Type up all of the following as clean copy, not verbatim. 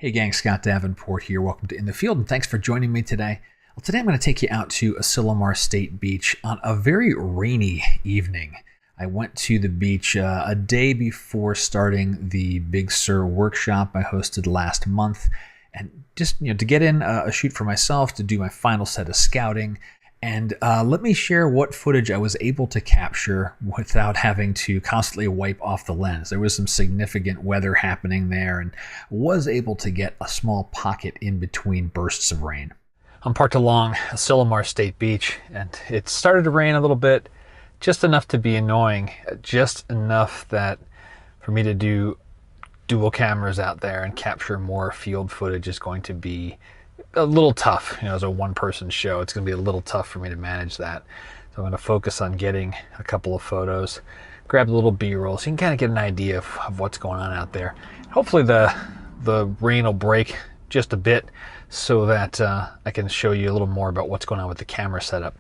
Hey gang, Scott Davenport here. Welcome to In the Field and thanks for joining me today. Well, today I'm going to take you out to Asilomar State Beach on a very rainy evening. I went to the beach a day before starting the Big Sur workshop I hosted last month, and just to get in a shoot for myself, to do my final set of scouting. And let me share what footage I was able to capture without having to constantly wipe off the lens. There was some significant weather happening there and was able to get a small pocket in between bursts of rain. I'm parked along Asilomar State Beach, and it started to rain a little bit, just enough to be annoying, just enough that for me to do dual cameras out there and capture more field footage is going to be a little tough. As a one-person show, it's going to be a little tough for me to manage that. So I'm going to focus on getting a couple of photos, grab a little B-roll so you can kind of get an idea of what's going on out there. Hopefully the rain will break just a bit so that I can show you a little more about what's going on with the camera setup.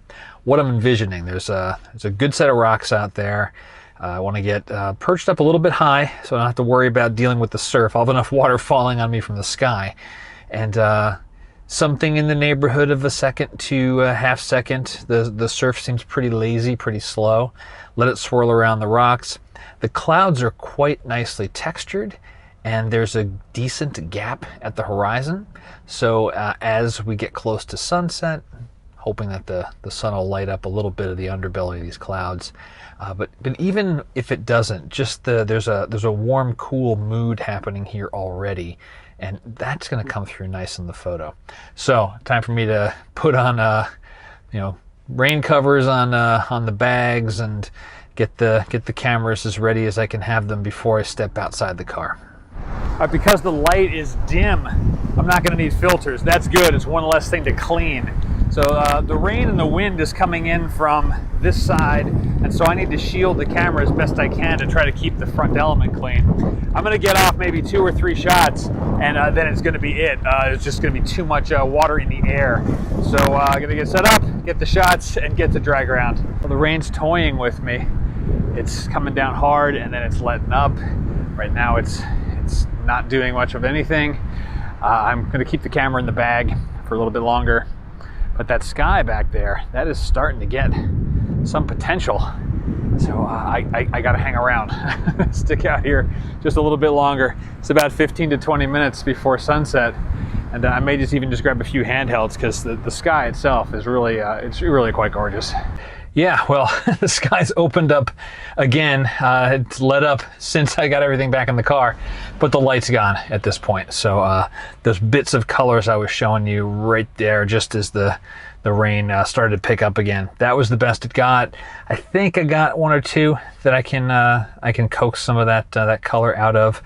What I'm envisioning, there's a good set of rocks out there. I want to get perched up a little bit high so I don't have to worry about dealing with the surf. I'll have enough water falling on me from the sky. And something in the neighborhood of a second to a half second. The surf seems pretty lazy, pretty slow. Let it swirl around the rocks. The clouds are quite nicely textured, and there's a decent gap at the horizon. So as we get close to sunset, hoping that the sun will light up a little bit of the underbelly of these clouds. But even if it doesn't, just there's a warm, cool mood happening here already. And that's going to come through nice in the photo. So time for me to put on, rain covers on the bags and get the cameras as ready as I can have them before I step outside the car. Because the light is dim, I'm not going to need filters. That's good. It's one less thing to clean. So the rain and the wind is coming in from this side, and so I need to shield the camera as best I can to try to keep the front element clean. I'm going to get off maybe 2 or 3 shots, and then it's going to be it. It's just going to be too much water in the air. So I'm going to get set up, get the shots, and get to dry ground. Well, the rain's toying with me. It's coming down hard, and then it's letting up. Right now it's not doing much of anything. I'm going to keep the camera in the bag for a little bit longer. But that sky back there, that is starting to get some potential. So I got to hang around, stick out here just a little bit longer. It's about 15 to 20 minutes before sunset. And I may just grab a few handhelds because the sky itself is really, it's really quite gorgeous. Yeah, well, the sky's opened up again. It's lit up since I got everything back in the car, but the light's gone at this point. So those bits of colors I was showing you right there just as the rain started to pick up again, that was the best it got. I think I got 1 or 2 that I can coax some of that color out of.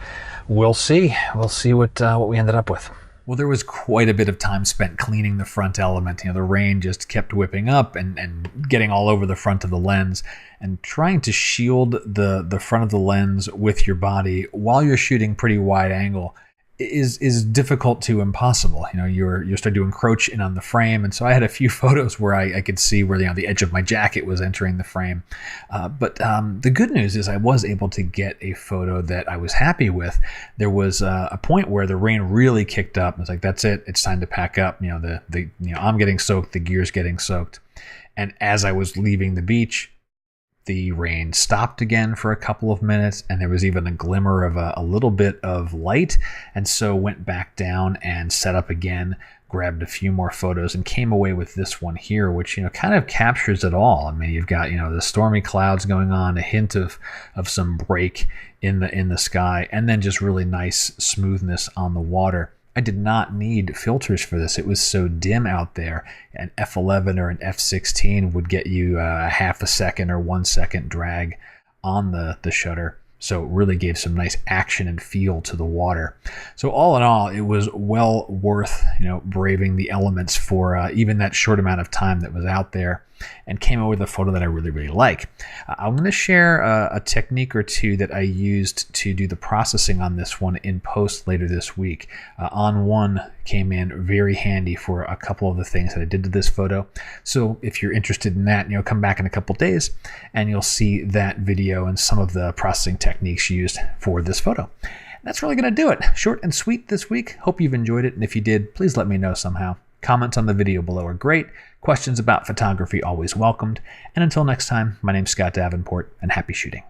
We'll see. We'll see what we ended up with. Well, there was quite a bit of time spent cleaning the front element. The rain just kept whipping up and getting all over the front of the lens, and trying to shield the front of the lens with your body while you're shooting pretty wide angle is difficult to impossible. You're starting to encroach in on the frame, and so I had a few photos where I could see where the edge of my jacket was entering the frame. But the good news is I was able to get a photo that I was happy with. There was a point where the rain really kicked up. It's like, that's it. It's time to pack up. I'm getting soaked. The gear's getting soaked. And as I was leaving the beach, the rain stopped again for a couple of minutes, and there was even a glimmer of a little bit of light, and so went back down and set up again, grabbed a few more photos, and came away with this one here, which kind of captures it all. I mean, you've got the stormy clouds going on, a hint of some break in the sky, and then just really nice smoothness on the water. I did not need filters for this. It was so dim out there. An f11 or an f16 would get you a half a second or 1 second drag on the shutter. So it really gave some nice action and feel to the water. So all in all, it was well worth braving the elements for even that short amount of time that was out there, and came away with a photo that I really, really like. I'm going to share a technique or two that I used to do the processing on this one in post later this week. On one came in very handy for a couple of the things that I did to this photo. So if you're interested in that, come back in a couple days and you'll see that video and some of the processing techniques used for this photo. That's really going to do it. Short and sweet this week. Hope you've enjoyed it, and if you did, please let me know somehow. Comments on the video below are great. Questions about photography always welcomed. And until next time, my name's Scott Davenport, and happy shooting.